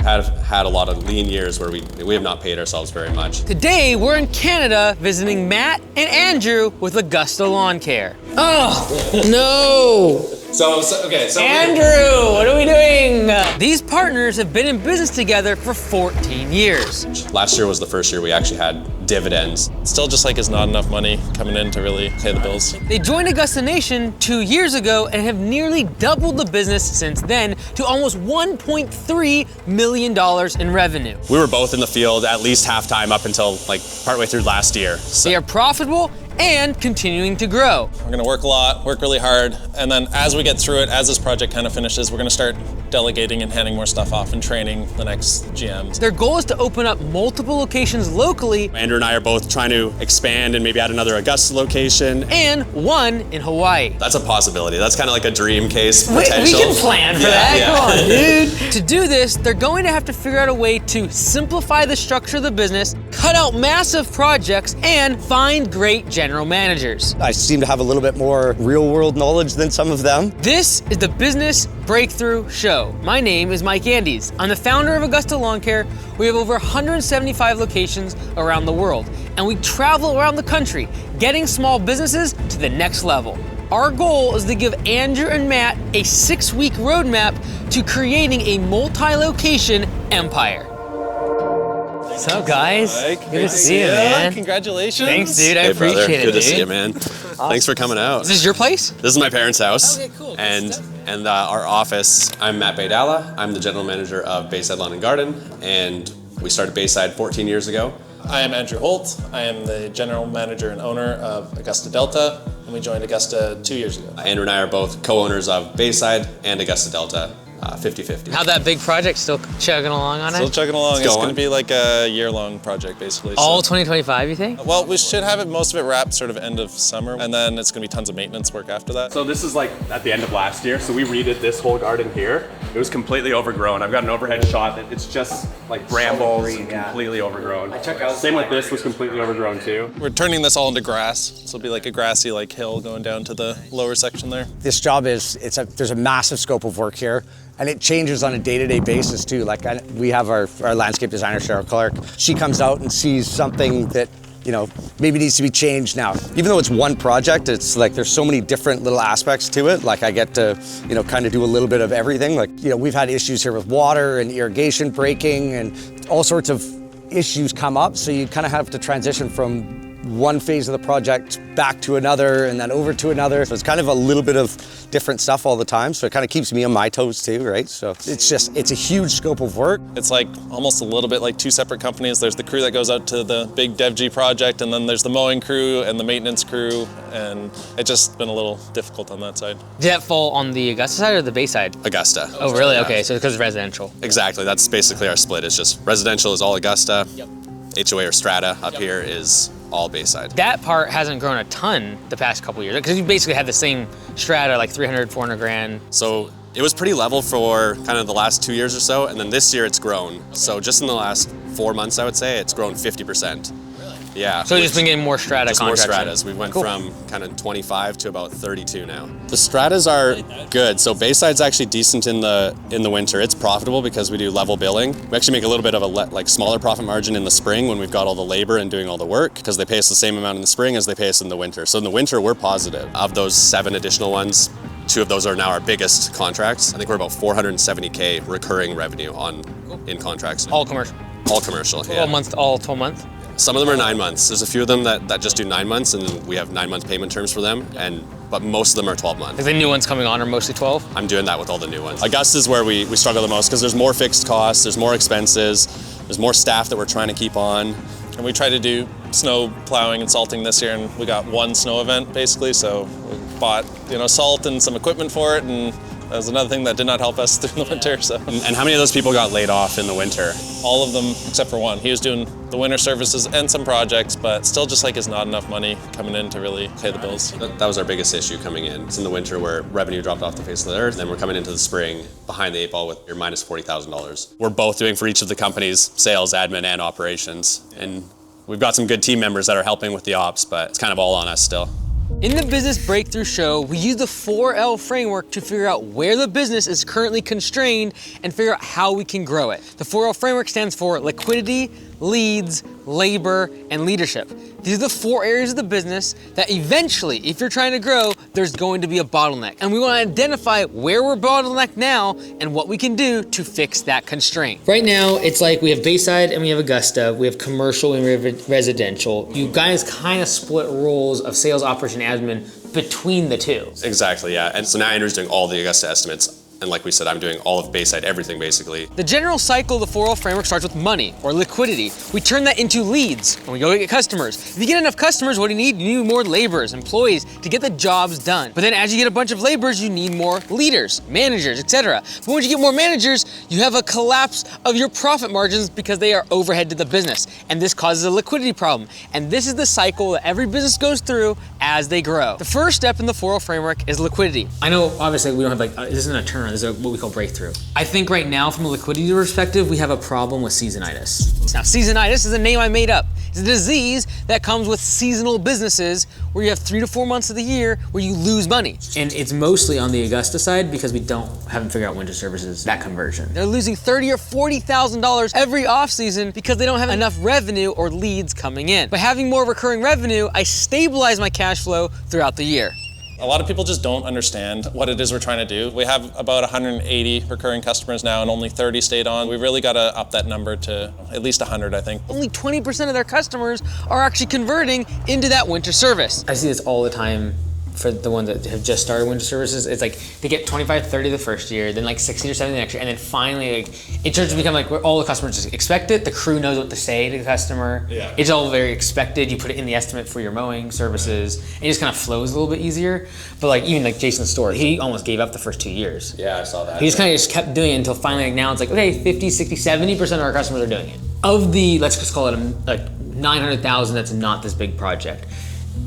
have had a lot of lean years where we have not paid ourselves very much. Today, we're in Canada visiting Matt and Andrew with Augusta Lawn Care. Oh, no. So Andrew, what are we doing? These partners have been in business together for 14 years. last year was the first year we actually had dividends. Still just like is not enough money coming in to really pay the bills. They joined Augusta Nation 2 years ago and have nearly doubled the business since then to almost $1.3 million in revenue. We were both in the field at least half-time up until like partway through last year. So. They are profitable and continuing to grow. We're gonna work a lot, work really hard, and then as we get through it, as this project kind of finishes, we're gonna start delegating and handing more stuff off and training the next GMs. Their goal is to open up multiple locations locally. Andrew and I are both trying to expand and maybe add another Augusta location. And one in Hawaii. That's a possibility. That's kind of like a dream case potential. We can plan for that, yeah. Come on, dude. To do this, they're going to have to figure out a way to simplify the structure of the business, cut out massive projects, and find great general managers. I seem to have a little bit more real world knowledge than some of them. This is the Business Breakthrough Show. My name is Mike Andes. I'm the founder of Augusta Lawn Care. We have over 175 locations around the world, and we travel around the country, getting small businesses to the next level. Our goal is to give Andrew and Matt a 6-week roadmap to creating a multi-location empire. What's up, guys? Mike, good to see you, man. Congratulations. Thanks, dude. I Hey, brother. appreciate it, Good dude. to see you, man. Thanks for coming out. Is this your place? This is my parents' house. Okay, cool. Good And stuff. our office. I'm Matt Baydala. I'm the general manager of Bayside Lawn and Garden, and we started Bayside 14 years ago. I am Andrew Holt. I am the general manager and owner of Augusta Delta, and we joined Augusta 2 years ago. Andrew and I are both co-owners of Bayside and Augusta Delta, 50-50. How'd that big project still chugging along on Still it? chugging along. It's It's going. going to be like a year-long project, basically. All So- 2025, you think? Well, we should have it, most of it wrapped sort of end of summer, and then it's going to be tons of maintenance work after that. So this is like at the end of last year, so we redid this whole garden here. It was completely overgrown. I've got an overhead shot that it's just like brambles and completely overgrown. Same with this was completely overgrown too. We're turning this all into grass, so it'll be like a grassy like hill going down to the lower section there. This job there's a massive scope of work here, and it changes on a day-to-day basis too. Like we have our landscape designer, Cheryl Clark. She comes out and sees something that, you know, maybe needs to be changed now. Even though it's one project, it's like there's so many different little aspects to it. Like I get to, you know, kind of do a little bit of everything. Like, you know, we've had issues here with water and irrigation breaking and all sorts of issues come up. So you kind of have to transition from one phase of the project back to another and then over to another. So it's kind of a little bit of different stuff all the time. So it kind of keeps me on my toes too, right? So it's a huge scope of work. It's like almost a little bit like two separate companies. There's the crew that goes out to the big DevG project, and then there's the mowing crew and the maintenance crew, and it's just been a little difficult on that side. Did that fall on the Augusta side or the Bay side? Augusta. Oh, really? Yeah. Okay, so because it's residential. Exactly. That's basically our split. It's just residential is all Augusta. Yep. HOA or strata up here is all Bayside. That part hasn't grown a ton the past couple years because you basically had the same strata, like 300, 400 grand. So it was pretty level for kind of the last 2 years or so, and then this year it's grown. So just in the last 4 months, I would say, it's grown 50%. Yeah. So you've just been getting more strata Just more contracts. stratas. We went Cool. from kind of 25 to about 32 now. The stratas are good. So Bayside's actually decent in the winter. It's profitable because we do level billing. We actually make a little bit of a smaller profit margin in the spring when we've got all the labor and doing all the work, because they pay us the same amount in the spring as they pay us in the winter. So in the winter, we're positive. Of those 7 additional ones, 2 of those are now our biggest contracts. I think we're about 470K recurring revenue in contracts. All commercial. All commercial, yeah. All 12 months. Some of them are 9 months. There's a few of them that just do 9 months, and we have 9-month payment terms for them. But most of them are 12 months. Like the new ones coming on are mostly 12. I'm doing that with all the new ones. Augusta is where we struggle the most because there's more fixed costs, there's more expenses, there's more staff that we're trying to keep on. And we tried to do snow plowing and salting this year, and we got one snow event basically. So we bought, salt and some equipment for it, and that was another thing that did not help us through the winter. So. And how many of those people got laid off in the winter? All of them except for one. He was doing the winter services and some projects, but still just like is not enough money coming in to really pay the bills. That was our biggest issue coming in. It's in the winter where revenue dropped off the face of the earth, then we're coming into the spring behind the 8 ball with your minus $40,000. We're both doing for each of the companies sales, admin, and operations. And we've got some good team members that are helping with the ops, but it's kind of all on us still. In the Business Breakthrough Show, we use the 4L framework to figure out where the business is currently constrained and figure out how we can grow it. The 4L framework stands for liquidity, leads, labor, and leadership. These are the 4 areas of the business that eventually, if you're trying to grow, there's going to be a bottleneck. And we want to identify where we're bottlenecked now and what we can do to fix that constraint. Right now, it's like we have Bayside and we have Augusta, we have commercial and we have residential. You guys kind of split roles of sales, operation, admin between the two. Exactly, yeah. And so now Andrew's doing all the Augusta estimates. And like we said, I'm doing all of Bayside, everything basically. The general cycle of the 4L framework starts with money or liquidity. We turn that into leads and we go get customers. If you get enough customers, what do you need? You need more laborers, employees to get the jobs done. But then as you get a bunch of laborers, you need more leaders, managers, etc. But once you get more managers, you have a collapse of your profit margins because they are overhead to the business. And this causes a liquidity problem. And this is the cycle that every business goes through as they grow. The first step in the 4L framework is liquidity. I know obviously we don't have this isn't a turnaround. This is what we call breakthrough. I think right now, from a liquidity perspective, we have a problem with seasonitis. Now, seasonitis is a name I made up. It's a disease that comes with seasonal businesses where you have 3 to 4 months of the year where you lose money. And it's mostly on the Augusta side because we haven't figured out winter services, that conversion. They're losing $30,000 or $40,000 every off season because they don't have enough revenue or leads coming in. By having more recurring revenue, I stabilize my cash flow throughout the year. A lot of people just don't understand what it is we're trying to do. We have about 180 recurring customers now and only 30 stayed on. We really got to up that number to at least 100, I think. Only 20% of their customers are actually converting into that winter service. I see this all the time for the ones that have just started winter services. It's like they get 25, 30 the first year, then like 60 or 70 the next year, and then finally it starts to become like where all the customers just expect it. The crew knows what to say to the customer. Yeah. It's all very expected. You put it in the estimate for your mowing services. And it just kind of flows a little bit easier. But like even like Jason's store, he almost gave up the first 2 years. Yeah, I saw that. He just kind of just kept doing it until finally like now it's like, okay, 50, 60, 70% of our customers are doing it. Of the, let's just call it like 900,000, that's not this big project.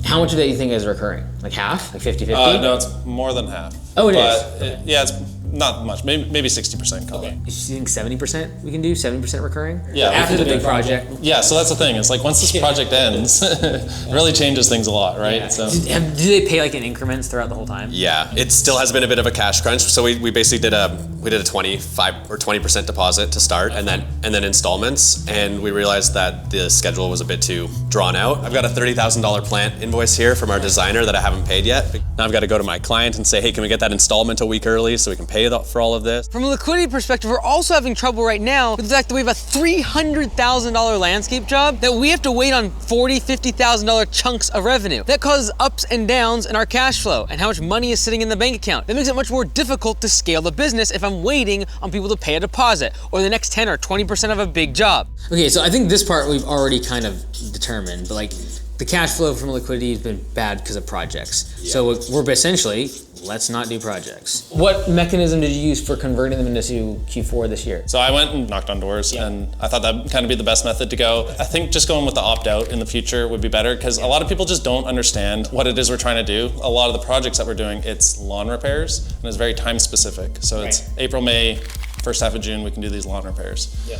How much of that you think is recurring? Like half? Like 50-50? No, it's more than half. Oh, it is? Yeah, it's not much. Maybe 60%. Call it. You think 70% we can do? 70% recurring? Yeah. After the big project? Yeah, so that's the thing. It's like once this project ends, it really changes things a lot, right? Yeah. So. Do they pay like in increments throughout the whole time? Yeah, it still has been a bit of a cash crunch. So we basically did a 25 or 20% deposit to start, and then installments. And we realized that the schedule was a bit too drawn out. I've got a $30,000 plant invoice here from our designer that I haven't paid yet. Now I've got to go to my client and say, hey, can we get that installment a week early so we can pay for all of this? From a liquidity perspective, we're also having trouble right now with the fact that we have a $300,000 landscape job that we have to wait on $40,000, $50,000 chunks of revenue. That causes ups and downs in our cash flow and how much money is sitting in the bank account. That makes it much more difficult to scale the business if I'm waiting on people to pay a deposit or the next 10 or 20% of a big job. Okay, so I think this part we've already kind of determined, but like the cash flow from liquidity has been bad because of projects. Yeah. So we're essentially, let's not do projects. What mechanism did you use for converting them into Q4 this year? So I went and knocked on doors, and I thought that'd kind of be the best method to go. I think just going with the opt-out in the future would be better because a lot of people just don't understand what it is we're trying to do. A lot of the projects that we're doing, it's lawn repairs, and it's very time specific. So it's April, May, first half of June, we can do these lawn repairs. Yeah.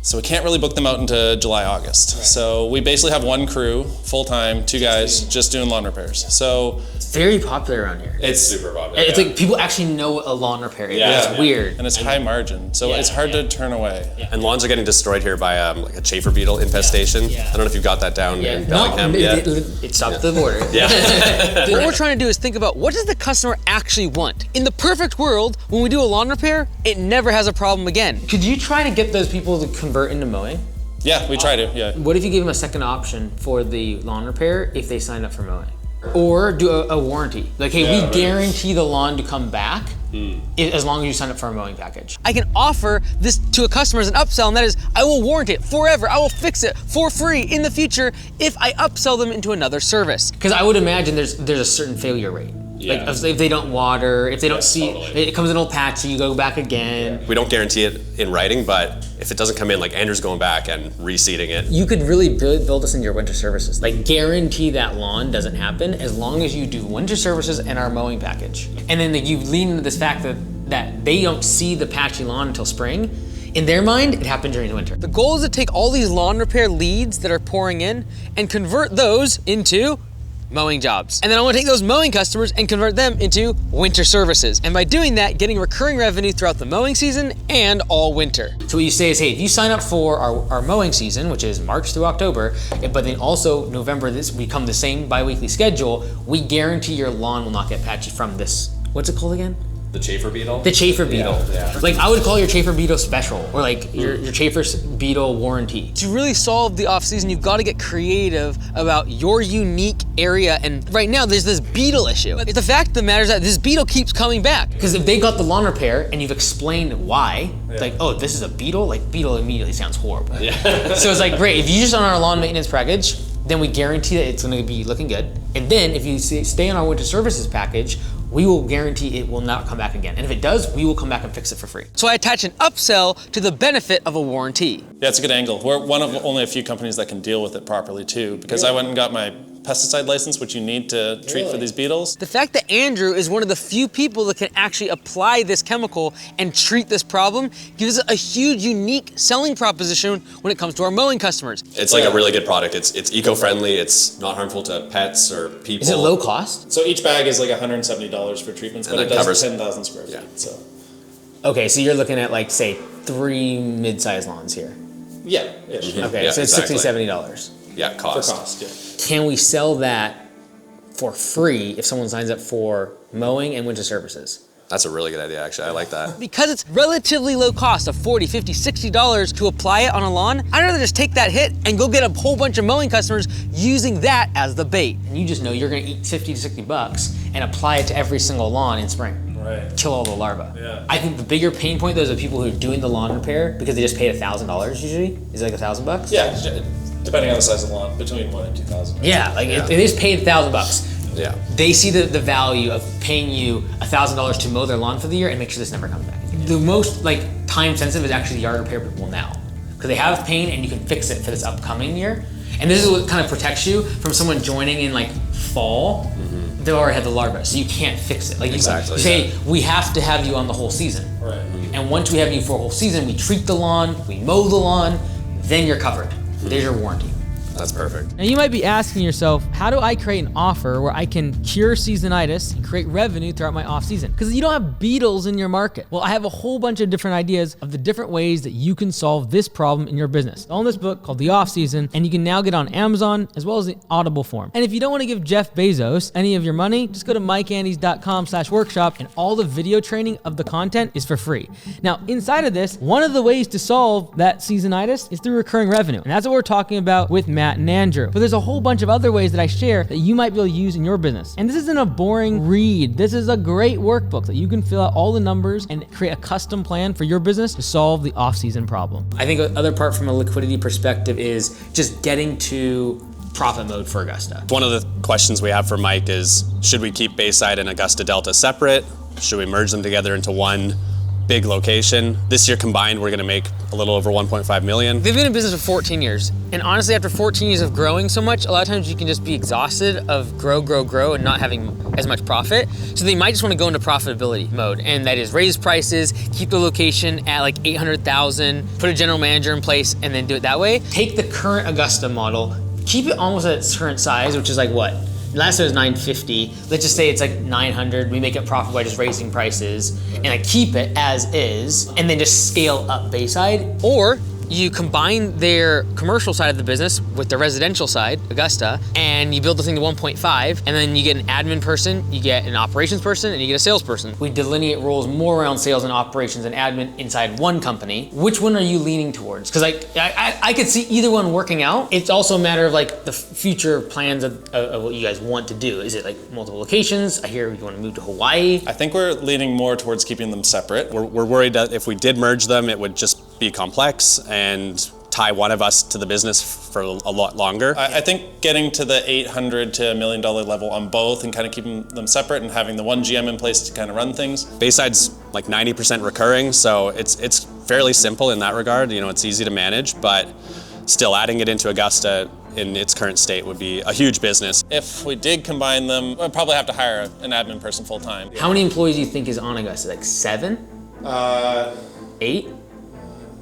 So we can't really book them out into July, August. Right. So we basically have one crew, full-time, 2 guys, just doing lawn repairs. So it's very popular around here. It's super popular. It's like people actually know what a lawn repair is. Yeah. It's weird. And it's high margin, so it's hard to turn away. Yeah. And lawns are getting destroyed here by like a chafer beetle infestation. Yeah. I don't know if you've got that down in Bellingham. It's up the border. Yeah. What we're trying to do is think about what does the customer actually want? In the perfect world, when we do a lawn repair, it never has a problem again. Could you try to get those people to convert into mowing? Yeah, we try to, yeah. What if you give them a second option for the lawn repair if they sign up for mowing? Or do a warranty. Like, hey, we guarantee the lawn to come back as long as you sign up for a mowing package. I can offer this to a customer as an upsell, and that is, I will warranty it forever. I will fix it for free in the future if I upsell them into another service. Because I would imagine there's a certain failure rate. Yeah. Like if they don't water, if they don't see, it comes in a little patchy, you go back again. We don't guarantee it in writing, but if it doesn't come in, like Andrew's going back and reseeding it. You could really build this into your winter services. Like guarantee that lawn doesn't happen as long as you do winter services and our mowing package. And then you lean into this fact that they don't see the patchy lawn until spring. In their mind, it happened during the winter. The goal is to take all these lawn repair leads that are pouring in and convert those into mowing jobs. And then I want to take those mowing customers and convert them into winter services. And by doing that, getting recurring revenue throughout the mowing season and all winter. So what you say is, hey, if you sign up for our mowing season, which is March through October, but then also November, this become the same bi-weekly schedule, we guarantee your lawn will not get patchy from this. What's it called again? The chafer beetle? The chafer beetle. Yeah. Like I would call your chafer beetle special, or like your chafer beetle warranty. To really solve the off season, you've got to get creative about your unique area. And right now there's this beetle issue. The fact of the matter is that this beetle keeps coming back. Because if they got the lawn repair and you've explained why, like, oh, this is a beetle, like beetle immediately sounds horrible. Yeah. So it's like, great, if you just on our lawn maintenance package, then we guarantee that it's gonna be looking good. And then if you stay on our winter services package, we will guarantee it will not come back again. And if it does, we will come back and fix it for free. So I attach an upsell to the benefit of a warranty. Yeah, it's a good angle. We're one of only a few companies that can deal with it properly too, because I went and got my pesticide license, which you need to treat for these beetles. The fact that Andrew is one of the few people that can actually apply this chemical and treat this problem gives us a huge, unique selling proposition when it comes to our mowing customers. It's like a really good product. It's eco-friendly, it's not harmful to pets or people. Is it low cost? So each bag is like $170 for treatments, but And it it does covers 10,000 square feet. Yeah. So Okay, so you're looking at like, say, 3 mid-sized lawns here. yeah, ish. Okay, Yeah, so it's exactly. $60, $70. Yeah, For cost. cost, yeah. Can we sell that for free if someone signs up for mowing and winter services? That's a really good idea, actually. I like that. Because it's relatively low cost of $40, $50, $60 to apply it on a lawn, I'd rather just take that hit and go get a whole bunch of mowing customers using that as the bait. And you just know you're gonna eat 50 to 60 bucks and apply it to every single lawn in spring. Right. Kill all the larvae. Yeah. I think the bigger pain point though is the people who are doing the lawn repair because they just paid $1,000 usually. Is it like $1,000? Yeah, depending on the size of the lawn, between 1 and 2,000. Yeah, like if they just paid $1,000. Yeah. They see the value of paying you $1,000 to mow their lawn for the year and make sure this never comes back again. The most like time sensitive is actually the yard repair people now, because they have pain and you can fix it for this upcoming year. And this is what kind of protects you from someone joining in like fall. They already had the larvae, so you can't fix it. Like you Exactly, say, we have to have you on the whole season. Right. And once we have you for a whole season, we treat the lawn, we mow the lawn, then you're covered. There's your warranty. That's perfect. Now you might be asking yourself, how do I create an offer where I can cure seasonitis and create revenue throughout my off season? Because you don't have beetles in your market. Well, I have a whole bunch of different ideas of the different ways that you can solve this problem in your business. It's all in this book called The Off Season, and you can now get on Amazon as well as the Audible form. And if you don't want to give Jeff Bezos any of your money, just go to mikeandys.com/workshop, and all the video training of the content is for free. Now, inside of this, one of the ways to solve that seasonitis is through recurring revenue. And that's what we're talking about with Matt and Andrew. But there's a whole bunch of other ways that I share that you might be able to use in your business. And this isn't a boring read. This is a great workbook that you can fill out all the numbers and create a custom plan for your business to solve the off-season problem. I think the other part from a liquidity perspective is just getting to profit mode for Augusta. One of the questions we have for Mike is, should we keep Bayside and Augusta Delta separate? Should we merge them together into one big location? This year combined, we're gonna make a little over 1.5 million. They've been in business for 14 years. And honestly, after 14 years of growing so much, a lot of times you can just be exhausted of grow, and not having as much profit. So they might just want to go into profitability mode. And that is raise prices, keep the location at like 800,000, put a general manager in place, and then do it that way. Take the current Augusta model, keep it almost at its current size, which is like what? Last year was 950. Let's just say it's like 900. We make it profitable by just raising prices, and I keep it as is, and then just scale up Bayside. Or you combine their commercial side of the business with the residential side, Augusta, and you build the thing to 1.5, and then you get an admin person, you get an operations person, and you get a salesperson. We delineate roles more around sales and operations and admin inside one company. Which one are you leaning towards? Because I could see either one working out. It's also a matter of like the future plans of what you guys want to do. Is it like multiple locations? I hear you want to move to Hawaii. I think we're leaning more towards keeping them separate. We're worried that if we did merge them, it would just be complex and tie one of us to the business for a lot longer. I think getting to the $800 to $1 million level on both and kind of keeping them separate and having the one GM in place to kind of run things. Bayside's like 90% recurring, so it's fairly simple in that regard. You know, it's easy to manage, but still adding it into Augusta in its current state would be a huge business. If we did combine them, we'd probably have to hire an admin person full time. How many employees do you think is on Augusta? Like 7? 8?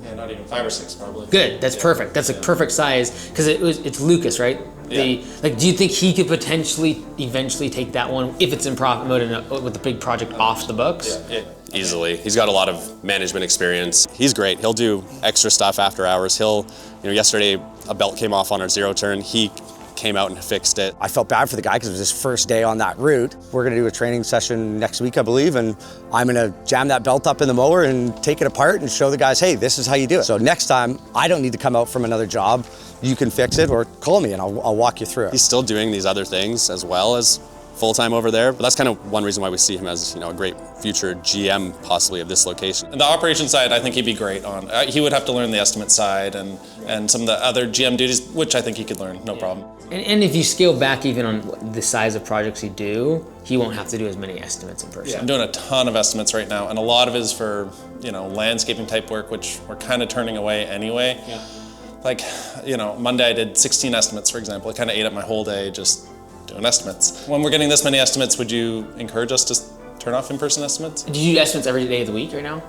Yeah, not even 5 or 6 probably. Good, that's perfect. That's a perfect size, because it's Lucas, right? Like, do you think he could potentially eventually take that one if it's in profit mode and with the big project off the books? Yeah. Easily. He's got a lot of management experience. He's great. He'll do extra stuff after hours. Yesterday a belt came off on our zero turn. He came out and fixed it. I felt bad for the guy because it was his first day on that route. We're gonna do a training session next week, I believe, and I'm gonna jam that belt up in the mower and take it apart and show the guys, hey, this is how you do it. So next time, I don't need to come out from another job. You can fix it or call me and I'll walk you through it. He's still doing these other things as well as full-time over there, but that's kind of one reason why we see him as a great future GM possibly of this location. And the operation side, I think he'd be great on. He would have to learn the estimate side and some of the other GM duties, which I think he could learn, no problem. And if you scale back even on the size of projects you do, he won't have to do as many estimates in person. I'm doing a ton of estimates right now, and a lot of it is for landscaping type work, which we're kind of turning away anyway. Yeah. Like, Monday I did 16 estimates, for example. It kind of ate up my whole day just doing estimates. When we're getting this many estimates, would you encourage us to turn off in-person estimates? Do you do estimates every day of the week right now?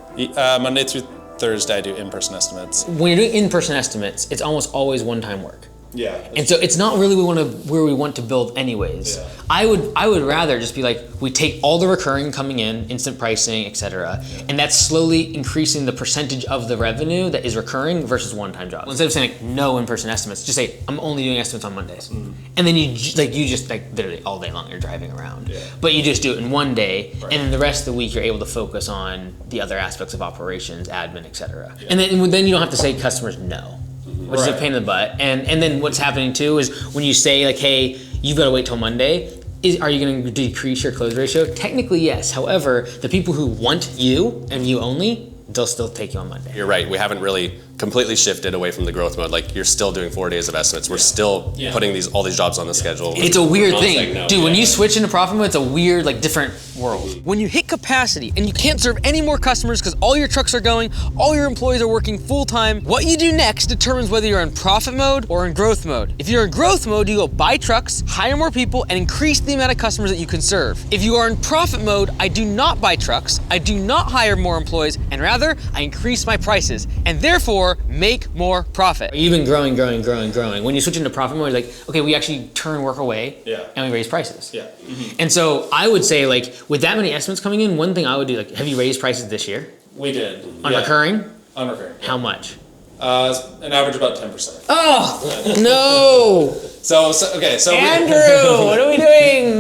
Monday through Thursday I do in-person estimates. When you're doing in-person estimates, it's almost always one-time work. Yeah. And so it's not really where we want to build anyways. Yeah. I would rather just be like, we take all the recurring coming in, instant pricing, etc., and that's slowly increasing the percentage of the revenue that is recurring versus one-time jobs. Instead of saying like, no in-person estimates, just say I'm only doing estimates on Mondays, and then you just literally all day long you're driving around. Yeah. But you just do it in one day, and then the rest of the week you're able to focus on the other aspects of operations, admin, etc. Yeah. And then you don't have to say customers no. Which is a pain in the butt. And then what's happening too is when you say like, hey, you've got to wait till Monday, are you going to decrease your close ratio? Technically, yes. However, the people who want you and you only, they'll still take you on Monday. You're right. We haven't really completely shifted away from the growth mode. Like, you're still doing 4 days of estimates. We're still putting all these jobs on the schedule. It's a weird thing. Dude, when you switch into profit mode, it's a weird, different world. When you hit capacity and you can't serve any more customers because all your trucks are going, all your employees are working full time, what you do next determines whether you're in profit mode or in growth mode. If you're in growth mode, you go buy trucks, hire more people, and increase the amount of customers that you can serve. If you are in profit mode, I do not buy trucks, I do not hire more employees, and rather, I increase my prices, and therefore, make more profit. You've been growing. When you switch into profit mode, you're like, okay, we actually turn work away and we raise prices. Yeah. Mm-hmm. And so I would say, with that many estimates coming in, one thing I would do, have you raised prices this year? We did. On recurring? On recurring. How much? An average about 10%. Oh, no! So Andrew, what are we doing?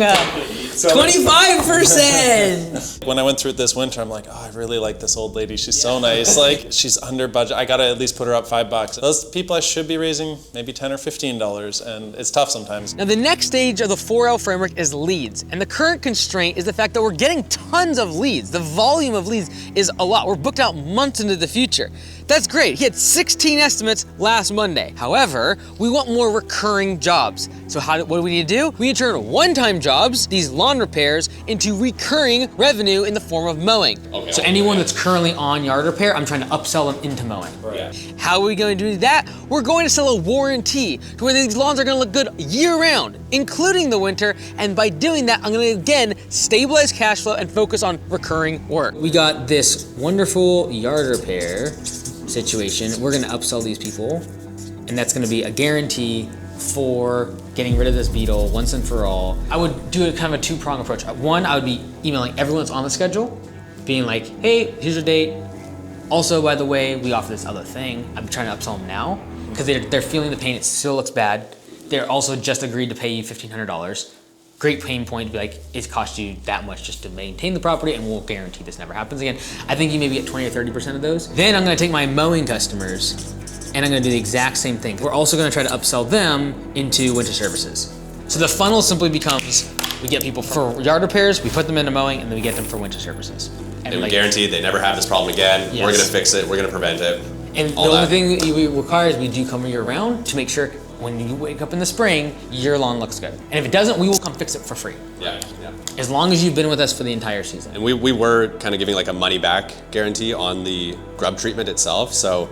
25%! When I went through it this winter, I'm like, oh, I really like this old lady. She's so nice. She's under budget. I gotta at least put her up $5. Those people I should be raising maybe $10 or $15, and it's tough sometimes. Now, the next stage of the 4L framework is leads, and the current constraint is the fact that we're getting tons of leads. The volume of leads is a lot. We're booked out months into the future. That's great. He had 16 estimates last Monday. However, we want more recurring jobs. So what do we need to do? We need to turn one-time jobs, these lawn repairs, into recurring revenue in the form of mowing. Okay. So anyone that's currently on yard repair, I'm trying to upsell them into mowing. Right. How are we going to do that? We're going to sell a warranty to where these lawns are going to look good year-round, including the winter. And by doing that, I'm going to, again, stabilize cash flow and focus on recurring work. We got this wonderful yard repair situation. We're gonna upsell these people, and that's gonna be a guarantee for getting rid of this beetle once and for all. I would do a kind of a two-prong approach. One, I would be emailing everyone that's on the schedule, being like, hey, here's your date. Also, by the way, we offer this other thing. I'm trying to upsell them now, because they're feeling the pain. It still looks bad. They're also just agreed to pay you $1,500. Great pain point to be like, it costs you that much just to maintain the property, and we'll guarantee this never happens again. I think you maybe get 20 or 30% of those. Then I'm gonna take my mowing customers and I'm gonna do the exact same thing. We're also gonna try to upsell them into winter services. So the funnel simply becomes, we get people for yard repairs, we put them into mowing, and then we get them for winter services. And we guarantee they never have this problem again. Yes. We're gonna fix it, we're gonna prevent it. And the only thing that we require is we do come year round to make sure when you wake up in the spring, your lawn looks good. And if it doesn't, we will come fix it for free. Yeah. As long as you've been with us for the entire season. And we were kind of giving like a money back guarantee on the grub treatment itself. So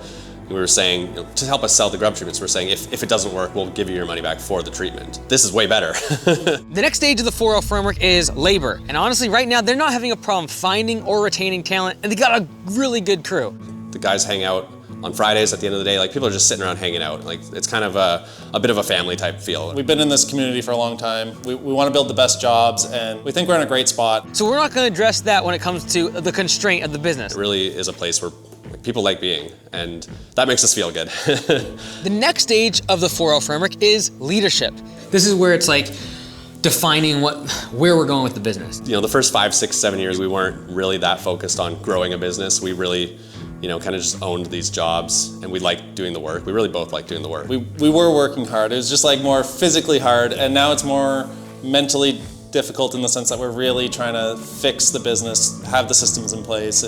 we were saying, to help us sell the grub treatments, we're saying if it doesn't work, we'll give you your money back for the treatment. This is way better. The next stage of the 4L framework is labor. And honestly, right now, they're not having a problem finding or retaining talent, and they got a really good crew. The guys hang out on Fridays at the end of the day, like people are just sitting around hanging out. Like it's kind of a bit of a family type feel. We've been in this community for a long time. We want to build the best jobs, and we think we're in a great spot. So we're not going to address that when it comes to the constraint of the business. It really is a place where people like being, and that makes us feel good. The next stage of the 4L framework is leadership. This is where it's like defining where we're going with the business. You know, the first 5, 6, 7 years, we weren't really that focused on growing a business. We really, you know, kind of just owned these jobs, and we liked doing the work. We really both liked doing the work. We were working hard. It was just like more physically hard, and now it's more mentally difficult in the sense that we're really trying to fix the business, have the systems in place.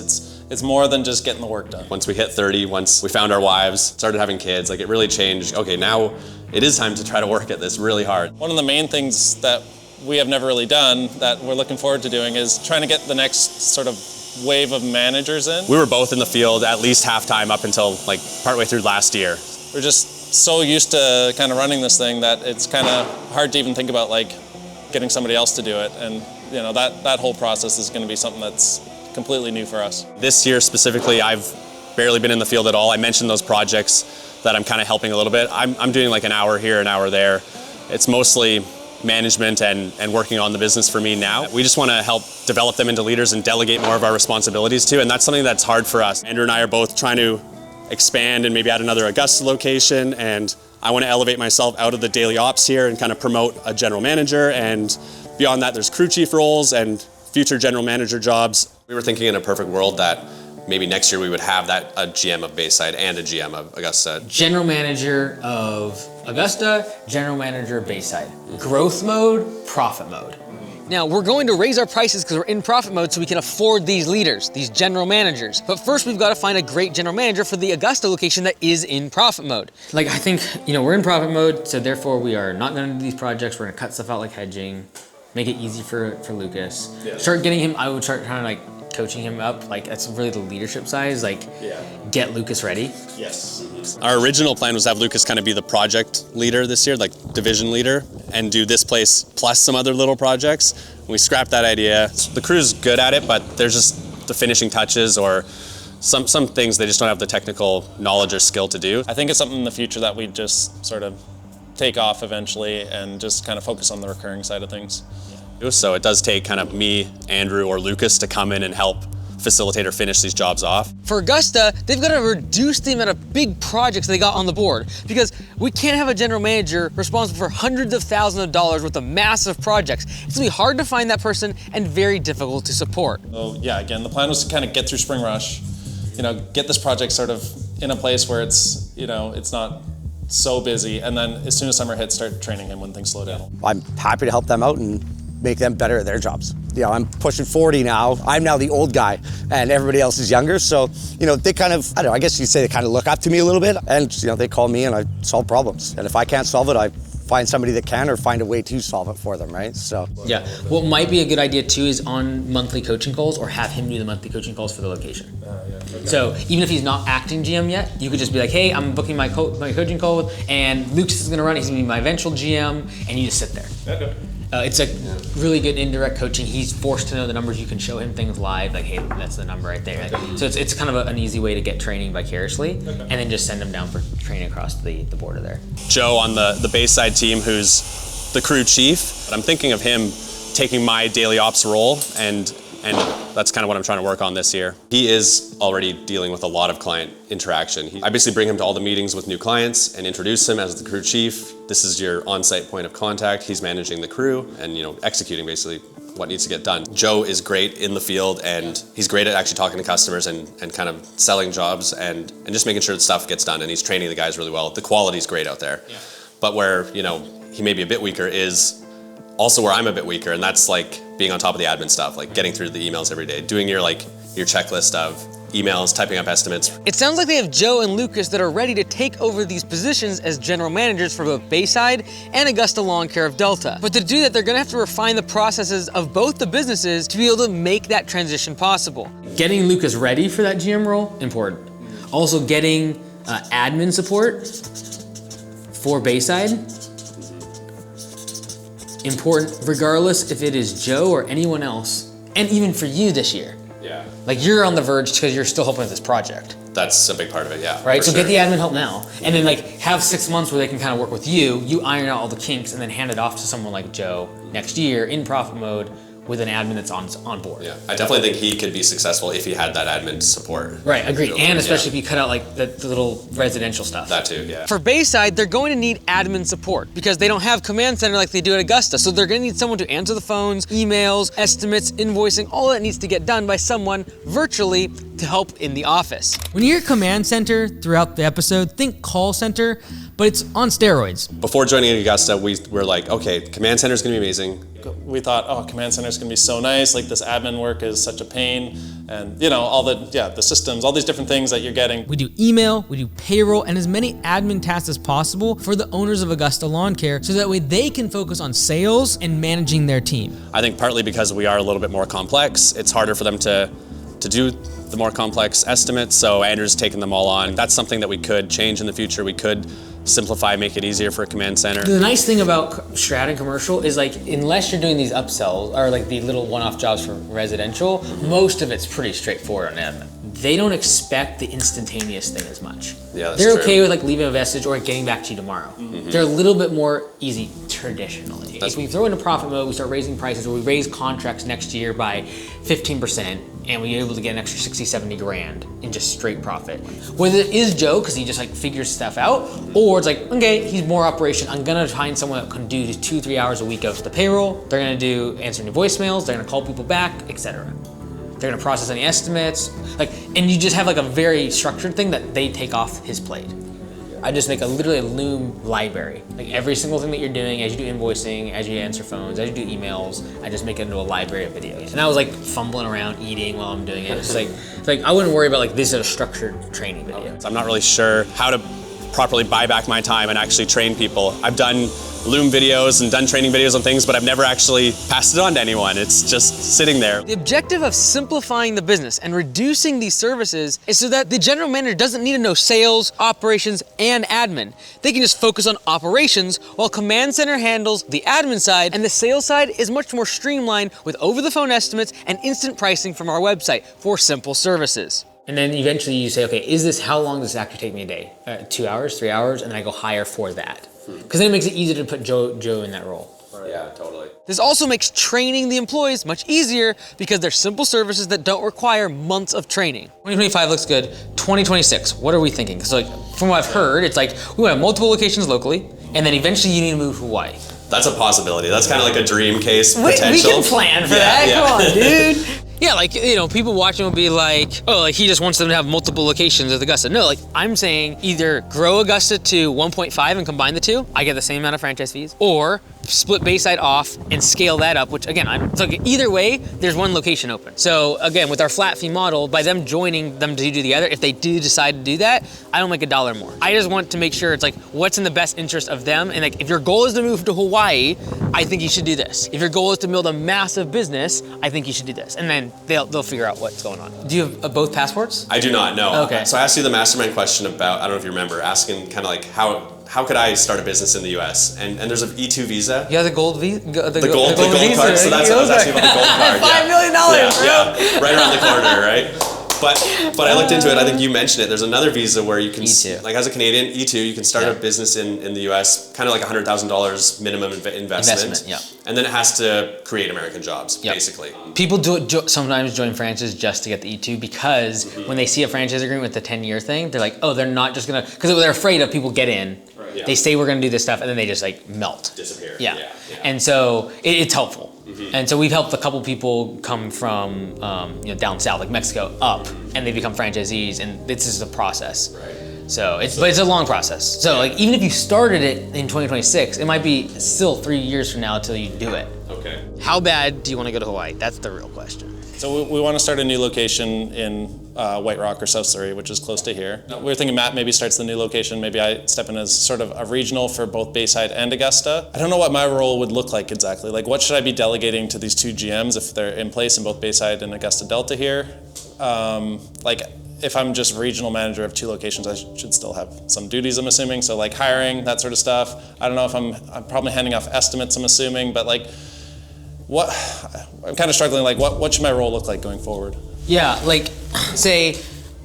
It's more than just getting the work done. Once we hit 30, once we found our wives, started having kids, like it really changed. Okay, now it is time to try to work at this really hard. One of the main things that we have never really done that we're looking forward to doing is trying to get the next sort of wave of managers in. We were both in the field at least half-time up until like partway through last year. We're just so used to kind of running this thing that it's kind of hard to even think about like getting somebody else to do it. And you know, that whole process is going to be something that's completely new for us. This year specifically, I've barely been in the field at all. I mentioned those projects that I'm kind of helping a little bit. I'm doing like an hour here, an hour there. It's mostly management and working on the business for me now. We just want to help develop them into leaders and delegate more of our responsibilities to, and that's something that's hard for us. Andrew and I are both trying to expand and maybe add another Augusta location, and I want to elevate myself out of the daily ops here and kind of promote a general manager, and beyond that there's crew chief roles and future general manager jobs. We were thinking in a perfect world that maybe next year we would have that a GM of Bayside and a GM of Augusta. General manager of Augusta, general manager of Bayside. Growth mode, profit mode. Now we're going to raise our prices because we're in profit mode so we can afford these leaders, these general managers. But first we've got to find a great general manager for the Augusta location that is in profit mode. Like I think, you know, we're in profit mode, so therefore we are not going to do these projects. We're going to cut stuff out like hedging, make it easy for Lucas. Yeah. Start getting him, I would start trying to like coaching him up, like that's really the leadership side, like get Lucas ready. Yes. Our original plan was to have Lucas kind of be the project leader this year, like division leader, and do this place plus some other little projects. We scrapped that idea. The crew's good at it, but there's just the finishing touches or some things they just don't have the technical knowledge or skill to do. I think it's something in the future that we just sort of take off eventually and just kind of focus on the recurring side of things. So it does take kind of me, Andrew, or Lucas to come in and help facilitate or finish these jobs off. For Augusta, they've got to reduce the amount of big projects they got on the board because we can't have a general manager responsible for hundreds of thousands of dollars worth of massive projects. It's gonna be hard to find that person and very difficult to support. So yeah, again, the plan was to kind of get through spring rush, you know, get this project sort of in a place where it's, you know, it's not so busy, and then as soon as summer hits, start training him when things slow down. I'm happy to help them out and make them better at their jobs. You know, I'm pushing 40 now. I'm now the old guy and everybody else is younger. So, you know, they kind of, I don't know, I guess you'd say they kind of look up to me a little bit, and, you know, they call me and I solve problems. And if I can't solve it, I find somebody that can or find a way to solve it for them, right? So. Yeah, what might be a good idea too is on monthly coaching calls or have him do the monthly coaching calls for the location. Okay. So even if he's not acting GM yet, you could just be like, hey, I'm booking my coaching call and Lucas is gonna run it, he's gonna be my eventual GM, and you just sit there. Okay. It's a really good indirect coaching. He's forced to know the numbers. You can show him things live, like, hey, that's the number right there. Okay. So it's kind of an easy way to get training vicariously, and then just send him down for training across the border there. Joe on the Bayside team, who's the crew chief, I'm thinking of him taking my daily ops role, and that's kind of what I'm trying to work on this year. He is already dealing with a lot of client interaction. I basically bring him to all the meetings with new clients and introduce him as the crew chief. This is your on-site point of contact. He's managing the crew and, you know, executing basically what needs to get done. Joe is great in the field, and he's great at actually talking to customers and kind of selling jobs and just making sure that stuff gets done, and he's training the guys really well. The quality's great out there. Yeah. But where, you know, he may be a bit weaker is also where I'm a bit weaker, and that's like being on top of the admin stuff, like getting through the emails every day, doing your checklist of emails, typing up estimates. It sounds like they have Joe and Lucas that are ready to take over these positions as general managers for both Bayside and Augusta Lawn Care of Delta. But to do that, they're gonna have to refine the processes of both the businesses to be able to make that transition possible. Getting Lucas ready for that GM role, important. Also getting admin support for Bayside, important, regardless if it is Joe or anyone else, and even for you this year. Yeah. Like you're on the verge because you're still helping with this project. That's a big part of it, yeah. Right, for so sure. get the admin help now, and then like have 6 months where they can kind of work with you. You iron out all the kinks, and then hand it off to someone like Joe next year in profit mode with an admin that's on board. Yeah, I definitely think he could be successful if he had that admin support. Right, agreed. And especially Yeah. if you cut out like the little residential stuff. That too, yeah. For Bayside, they're going to need admin support because they don't have command center like they do at Augusta. So they're going to need someone to answer the phones, emails, estimates, invoicing, all that needs to get done by someone virtually to help in the office. When you hear command center throughout the episode, think call center, but it's on steroids. Before joining Augusta, we were like, okay, command center is gonna be amazing. We thought, oh, command center is going to be so nice. Like this admin work is such a pain, and you know all the systems, all these different things that you're getting. We do email, we do payroll, and as many admin tasks as possible for the owners of Augusta Lawn Care, so that way they can focus on sales and managing their team. I think partly because we are a little bit more complex, it's harder for them to do the more complex estimates, so Andrew's taken them all on. That's something that we could change in the future. We could simplify, make it easier for a command center. The nice thing about Strat and commercial is like, unless you're doing these upsells or like the little one-off jobs for residential, most of it's pretty straightforward on admin. They don't expect the instantaneous thing as much. Yeah, that's They're true. okay with like leaving a message or getting back to you tomorrow. They're a little bit more easy traditionally. If we throw into profit mode, we start raising prices, or we raise contracts next year by 15%, and we're able to get an extra 60, 70 grand in just straight profit. Whether it is Joe, because he just like figures stuff out, or it's like, okay, he's more operation. I'm gonna find someone that can do 2-3 hours a week of the payroll. They're gonna do answering your voicemails, they're gonna call people back, etc. They're gonna process any estimates, and you just have like a very structured thing that they take off his plate. I just make literally a Loom library. Like every single thing that you're doing, as you do invoicing, as you answer phones, as you do emails, I just make it into a library of videos. And I was like fumbling around eating while I'm doing it. It's like I wouldn't worry about like this is a structured training video. I'm not really sure how to properly buy back my time and actually train people. I've done Loom videos and done training videos on things, but I've never actually passed it on to anyone. It's just sitting there. The objective of simplifying the business and reducing these services is so that the general manager doesn't need to know sales, operations, and admin. They can just focus on operations while command center handles the admin side, and the sales side is much more streamlined with over-the-phone estimates and instant pricing from our website for simple services. And then eventually you say, okay, how long does this actually take me a day? 2 hours, 3 hours, and then I go hire for that. Because then it makes it easier to put Joe in that role. Yeah, totally. This also makes training the employees much easier because they're simple services that don't require months of training. 2025 looks good. 2026, what are we thinking? Because like from what I've heard, it's like we want to have multiple locations locally, and then eventually you need to move to Hawaii. That's a possibility. That's kind of like a dream case We potential. can plan for that. Come on, dude. Yeah, like, people watching will be like, oh, like he just wants them to have multiple locations at Augusta. No, like I'm saying either grow Augusta to 1.5 and combine the two, I get the same amount of franchise fees, or split Bayside off and scale that up, which again, so either way, there's one location open. So again, with our flat fee model, by them joining them to do the other, if they do decide to do that, I don't make $1 more. I just want to make sure it's like, what's in the best interest of them? And like, if your goal is to move to Hawaii, I think you should do this. If your goal is to build a massive business, I think you should do this. And then they'll figure out what's going on. Do you have both passports? I do not, no. Okay. So I asked you the mastermind question about, I don't know if you remember, asking kind of like how could I start a business in the US? And there's an E2 visa. You have the gold visa? The gold card, so that's I was asking about the gold card. $5 million, yeah, right around the corner, right? But I looked into it. I think you mentioned it. There's another visa where you can, E2. like as a Canadian, E2, you can start a business in the US, kind of like $100,000 minimum investment. Yeah. And then it has to create American jobs, basically. People sometimes join franchises just to get the E2 because when they see a franchise agreement with the 10-year thing, they're like, oh, they're not just gonna, because they're afraid of people get in. Right. Yeah. They say we're gonna do this stuff, and then they just like melt. Disappear. Yeah. And so it's helpful. And so we've helped a couple people come from down south, like Mexico, up, and they become franchisees, and this is a process. Right. So but it's a long process. So like even if you started it in 2026, it might be still 3 years from now until you do it. Okay. How bad do you want to go to Hawaii? That's the real question. So we want to start a new location in White Rock or South Surrey, which is close to here. We were thinking Matt maybe starts the new location. Maybe I step in as sort of a regional for both Bayside and Augusta. I don't know what my role would look like exactly. Like what should I be delegating to these two GMs if they're in place in both Bayside and Augusta Delta here? Like if I'm just regional manager of two locations, I should still have some duties, I'm assuming. So like hiring, that sort of stuff. I don't know if I'm probably handing off estimates, I'm assuming, but like I'm kind of struggling, like what should my role look like going forward? Yeah, like say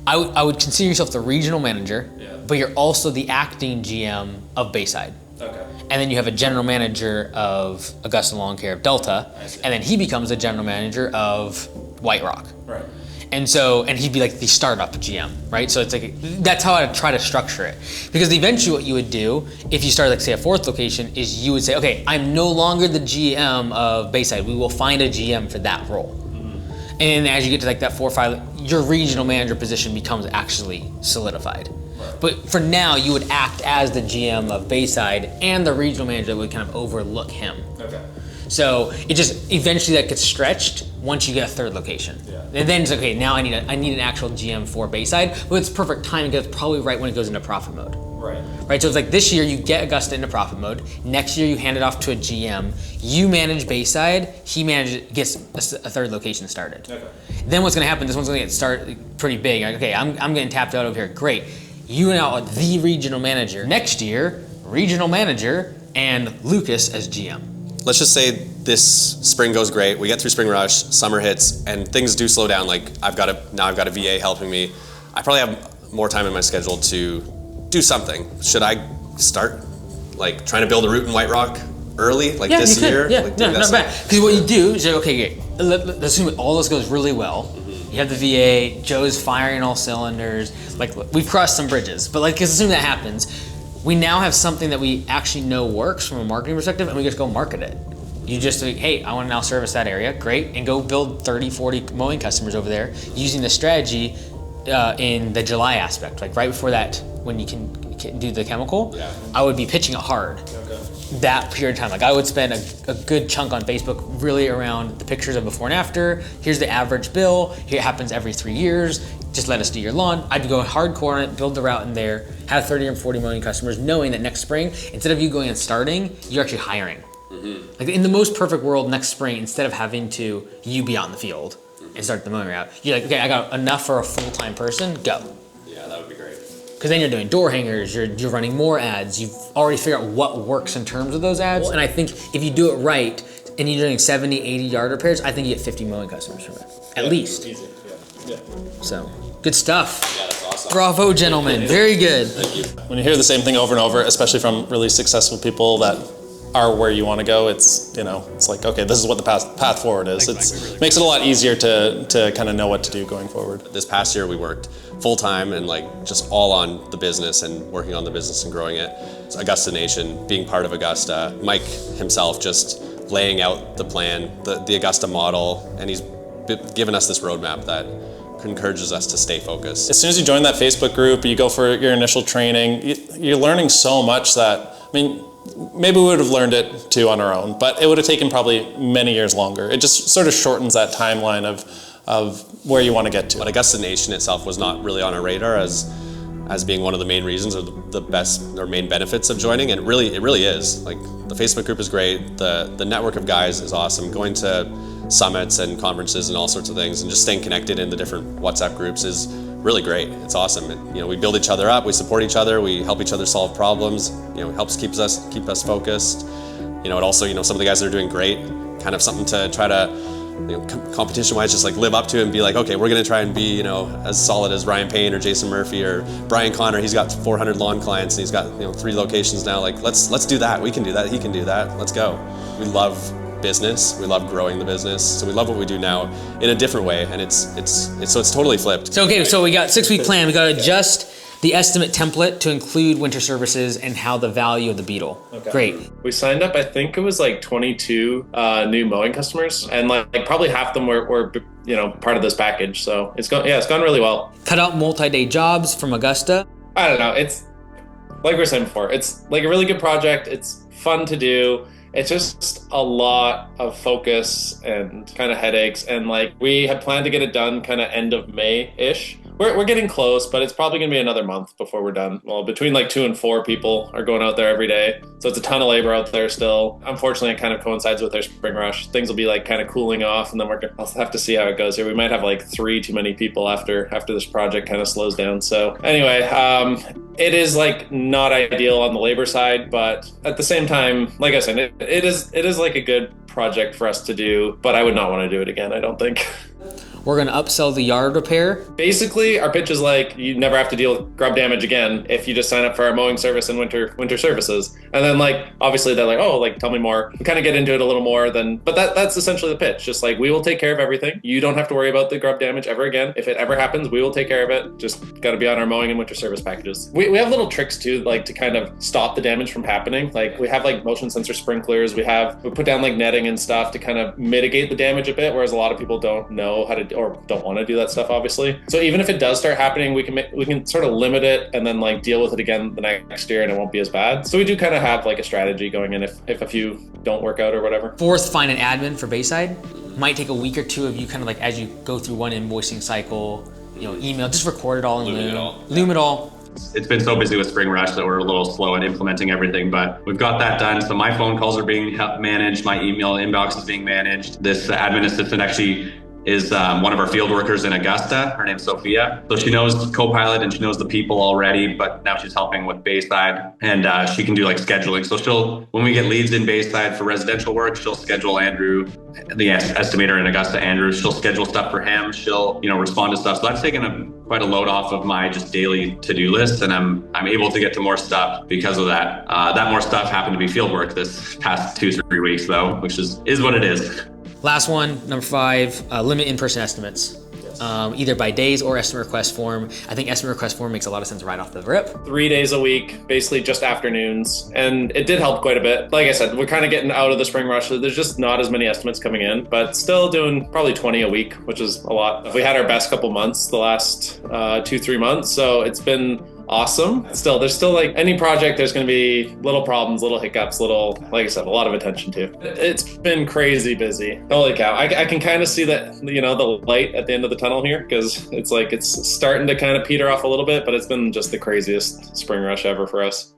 I would consider yourself the regional manager, but you're also the acting GM of Bayside. Okay. And then you have a general manager of Augusta Lawn Care of Delta, and then he becomes the general manager of White Rock. Right. And he'd be like the startup GM, right? So it's like, that's how I try to structure it. Because eventually what you would do, if you start like say a fourth location, is you would say, okay, I'm no longer the GM of Bayside. We will find a GM for that role. And as you get to like that 4 or 5, your regional manager position becomes actually solidified. But for now, you would act as the GM of Bayside, and the regional manager would kind of overlook him. Okay. So it just eventually that gets stretched once you get a third location. And then it's okay, now I need an actual GM for Bayside, but it's perfect timing because it's probably right when it goes into profit mode. Right, so it's like this year you get Augusta into profit mode. Next year you hand it off to a GM. You manage Bayside. He gets a third location started. Okay. Then what's going to happen? This one's going to get started pretty big. Like, okay, I'm getting tapped out over here. Great. You now are the regional manager. Next year, regional manager and Lucas as GM. Let's just say this spring goes great. We get through spring rush, summer hits, and things do slow down. Like I've got a VA helping me. I probably have more time in my schedule to do something. Should I start like trying to build a route in White Rock early, like this year? Yeah, like, no, not bad. Because what you do is, okay, let's assume all this goes really well. You have the VA, Joe's firing all cylinders. Like we've crossed some bridges, but like assume that happens. We now have something that we actually know works from a marketing perspective, and we just go market it. You just like, hey, I want to now service that area, great, and go build 30, 40 mowing customers over there using the strategy in the July aspect, like right before that, when you can do the chemical, I would be pitching it hard. That period of time, like I would spend a good chunk on Facebook really around the pictures of before and after. Here's the average bill. Here it happens every 3 years. Just let us do your lawn. I'd go hardcore on it, build the route in there, have 30 or 40 million customers, knowing that next spring, instead of you going and starting, you're actually hiring. Like in the most perfect world, next spring, instead of having to you be out in the field and start the mowing route, you're like, okay, I got enough for a full-time person, go. Yeah, that would be great. Because then you're doing door hangers, you're running more ads, you've already figured out what works in terms of those ads. And I think if you do it right, and you're doing 70, 80 yard repairs, I think you get 50 million customers from it, at least. Easy. Yeah. So, good stuff. Yeah, that's awesome. Bravo, gentlemen, very good. Thank you. When you hear the same thing over and over, especially from really successful people that are where you want to go, it's like, okay, this is what the path forward is. It makes it a lot easier to kind of know what to do going forward. This past year we worked full time and like just all on the business and working on the business and growing it. It's Augusta Nation, being part of Augusta, Mike himself just laying out the plan, the Augusta model, and he's given us this roadmap that encourages us to stay focused. As soon as you join that Facebook group, you go for your initial training, you're learning so much that, I mean, maybe we would have learned it too on our own, but it would have taken probably many years longer. It just sort of shortens that timeline of where you want to get to. But Augusta Nation itself was not really on our radar as being one of the main reasons or the best or main benefits of joining, and it really is. Like the Facebook group is great, the network of guys is awesome. Going to summits and conferences and all sorts of things, and just staying connected in the different WhatsApp groups is really great. It's awesome. And, we build each other up, we support each other, we help each other solve problems. It helps keep us focused. It also, some of the guys that are doing great, kind of something to try to, competition-wise, just like live up to and be like, okay, we're gonna try and be, as solid as Ryan Payne or Jason Murphy or Brian Connor. He's got 400 lawn clients and he's got 3 locations now. Like let's do that. We can do that. He can do that. Let's go. We love business. We love growing the business. So we love what we do now in a different way, and it's totally flipped. So okay, so we got 6-week plan. We got to adjust the estimate template to include winter services and how the value of the Beetle. Okay. Great. We signed up, I think it was like 22 new mowing customers, and like probably half of them were part of this package. So it's gone really well. Cut out multi-day jobs from Augusta. I don't know. It's like we were saying before. It's like a really good project. It's fun to do. It's just a lot of focus and kind of headaches. And like we had planned to get it done kind of end of May-ish. We're getting close, but it's probably going to be another month before we're done. Well, between like 2 and 4 people are going out there every day. So it's a ton of labor out there still. Unfortunately, it kind of coincides with our spring rush. Things will be like kind of cooling off, and then I'll have to see how it goes here. We might have like 3 too many people after this project kind of slows down. So anyway, it is like not ideal on the labor side, but at the same time, like I said, it is like a good project for us to do, but I would not want to do it again, I don't think. we're gonna upsell the yard repair. Basically, our pitch is like, you never have to deal with grub damage again if you just sign up for our mowing service and winter services. And then like, obviously they're like, oh, like tell me more. We kind of get into it a little more but that's essentially the pitch. Just like, we will take care of everything. You don't have to worry about the grub damage ever again. If it ever happens, we will take care of it. Just got to be on our mowing and winter service packages. We have little tricks too, like to kind of stop the damage from happening. Like we have like motion sensor sprinklers. We put down like netting and stuff to kind of mitigate the damage a bit, whereas a lot of people don't know how to, or don't want to do that stuff, obviously. So even if it does start happening, we can sort of limit it and then like deal with it again the next year and it won't be as bad. So we do kind of have like a strategy going in if a few don't work out or whatever. Fourth, find an admin for Bayside. Might take a week or two of you kind of like as you go through one invoicing cycle, email, just record it all in Loom it all. It's been so busy with Spring Rush that we're a little slow at implementing everything, but we've got that done. So my phone calls are being managed, my email inbox is being managed. This admin assistant actually is one of our field workers in Augusta. Her name's Sophia. So she knows Copilot and she knows the people already, but now she's helping with Bayside, and she can do like scheduling. So when we get leads in Bayside for residential work, she'll schedule Andrew, the estimator in Augusta, Andrew. She'll schedule stuff for him. She'll respond to stuff. So that's taken quite a load off of my just daily to-do list, and I'm able to get to more stuff because of that. That more stuff happened to be field work this past 2-3 weeks though, which is what it is. Last one, number 5, limit in-person estimates. Either by days or estimate request form. I think estimate request form makes a lot of sense right off the rip. 3 days a week, basically just afternoons. And it did help quite a bit. Like I said, we're kind of getting out of the spring rush. So there's just not as many estimates coming in, but still doing probably 20 a week, which is a lot. We had our best couple months the last 2-3 months. So it's been awesome. Still, there's still like any project, there's going to be little problems, little hiccups, like I said, a lot of attention to. It's been crazy busy. Holy cow. I can kind of see that, the light at the end of the tunnel here, because it's starting to kind of peter off a little bit, but it's been just the craziest spring rush ever for us.